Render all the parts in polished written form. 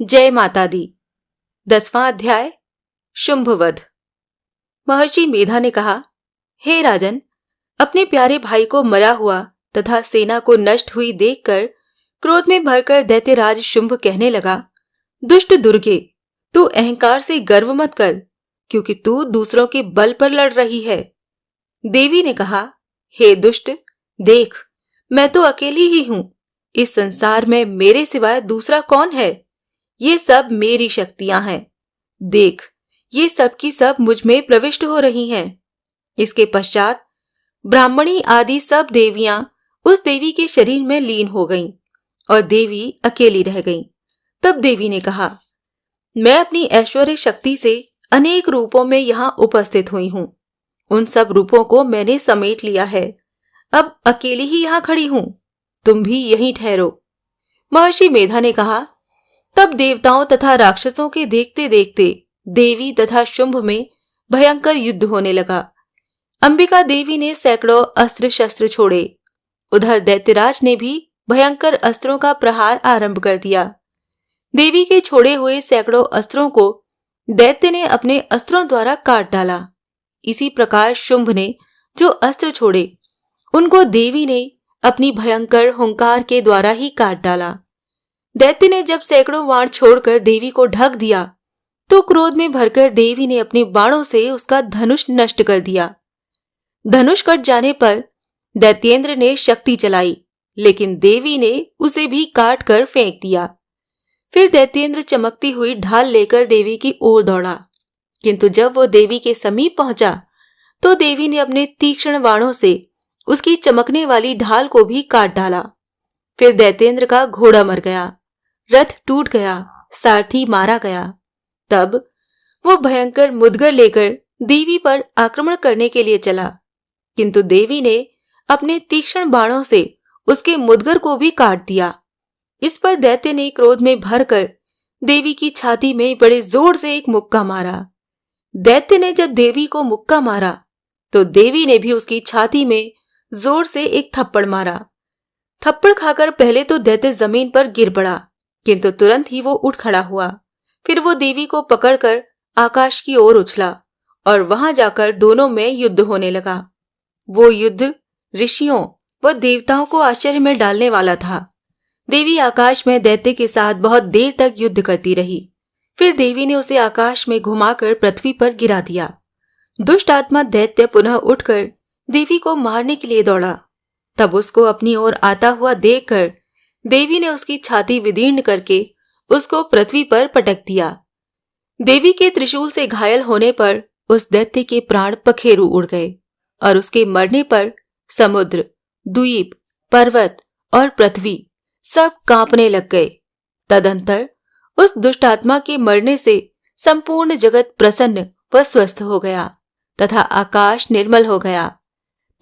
जय माता दी। 10वां अध्याय शुंभवध। महर्षि मेधा ने कहा, हे राजन, अपने प्यारे भाई को मरा हुआ तथा सेना को नष्ट हुई देखकर क्रोध में भरकर दैत्यराज शुंभ कहने लगा, दुष्ट दुर्गे, तू अहंकार से गर्व मत कर, क्योंकि तू दूसरों के बल पर लड़ रही है। देवी ने कहा, हे दुष्ट, देख, मैं तो अकेली ही हूं। इस संसार में मेरे सिवाय दूसरा कौन है? ये सब मेरी शक्तियां हैं। देख, ये सब की सब मुझ में प्रविष्ट हो रही हैं। इसके पश्चात ब्राह्मणी आदि सब देवियां उस देवी के शरीर में लीन हो गईं और देवी अकेली रह गईं। तब देवी ने कहा, मैं अपनी ऐश्वर्य शक्ति से अनेक रूपों में यहां उपस्थित हुई हूं। उन सब रूपों को मैंने समेट लिया है। अब अकेली ही यहां खड़ी हूं। तुम भी यहीं ठहरो। महर्षि मेधा ने कहा, तब देवताओं तथा राक्षसों के देखते देखते देवी तथा शुंभ में भयंकर युद्ध होने लगा। अंबिका देवी ने सैकड़ों अस्त्र शस्त्र छोड़े। उधर दैत्यराज ने भी भयंकर अस्त्रों का प्रहार आरंभ कर दिया। देवी के छोड़े हुए सैकड़ों अस्त्रों को दैत्य ने अपने अस्त्रों द्वारा काट डाला। इसी प्रकार शुंभ ने जो अस्त्र छोड़े, उनको देवी ने अपनी भयंकर हुंकार के द्वारा ही काट डाला। दैत्य ने जब सैकड़ों बाण छोड़कर देवी को ढक दिया, तो क्रोध में भरकर देवी ने अपने बाणों से उसका धनुष नष्ट कर दिया। धनुष कट जाने पर दैत्येंद्र ने शक्ति चलाई, लेकिन देवी ने उसे भी काट कर फेंक दिया। फिर दैत्येंद्र चमकती हुई ढाल लेकर देवी की ओर दौड़ा, किंतु जब वो देवी के समीप पहुंचा, तो देवी ने अपने तीक्ष्ण बाणों से उसकी चमकने वाली ढाल को भी काट डाला। फिर दैत्येंद्र का घोड़ा मर गया, रथ टूट गया, सारथी मारा गया। तब वो भयंकर मुदगर लेकर देवी पर आक्रमण करने के लिए चला, किंतु देवी ने अपने तीक्ष्ण बाणों से उसके मुदगर को भी काट दिया। इस पर दैत्य ने क्रोध में भरकर देवी की छाती में बड़े जोर से एक मुक्का मारा। दैत्य ने जब देवी को मुक्का मारा, तो देवी ने भी उसकी छाती में जोर से एक थप्पड़ मारा। थप्पड़ खाकर पहले तो दैत्य जमीन पर गिर पड़ा, किंतु तुरंत ही वो उठ खड़ा हुआ। फिर वो देवी को पकड़कर आकाश की ओर उछला और वहां जाकर दोनों में युद्ध होने लगा। वो युद्ध ऋषियों व देवताओं को आश्चर्य में डालने वाला था। देवी आकाश में दैत्य के साथ बहुत देर तक युद्ध करती रही। फिर देवी ने उसे आकाश में घुमाकर पृथ्वी पर गिरा दिया। दुष्ट आत्मा दैत्य पुनः उठकर देवी को मारने के लिए दौड़ा। तब उसको अपनी ओर आता हुआ देखकर देवी ने उसकी छाती विदीर्ण करके उसको पृथ्वी पर पटक दिया। देवी के त्रिशूल से घायल होने पर उस दैत्य के प्राण पखेरु उड़ गए और उसके मरने पर समुद्र, द्वीप, पर्वत और पृथ्वी सब कांपने लग गए। तदंतर उस दुष्ट आत्मा के मरने से संपूर्ण जगत प्रसन्न व स्वस्थ हो गया तथा आकाश निर्मल हो गया।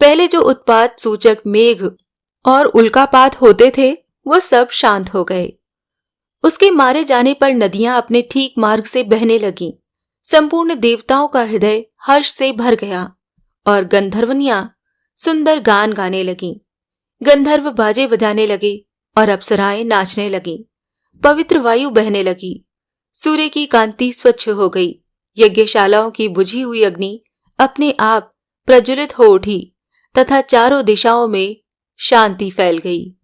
पहले जो उत्पात सूचक मेघ और उल्कापात होते थे, वो सब शांत हो गए। उसके मारे जाने पर नदियां अपने ठीक मार्ग से बहने लगीं। संपूर्ण देवताओं का हृदय हर्ष से भर गया और गंधर्वनियां सुंदर गान गाने लगीं। गंधर्व बाजे बजाने लगे और अप्सराएं नाचने लगीं। पवित्र वायु बहने लगी। सूर्य की कांति स्वच्छ हो गई। यज्ञशालाओं की बुझी हुई अग्नि अपने आप प्रज्वलित हो उठी तथा चारों दिशाओं में शांति फैल गई।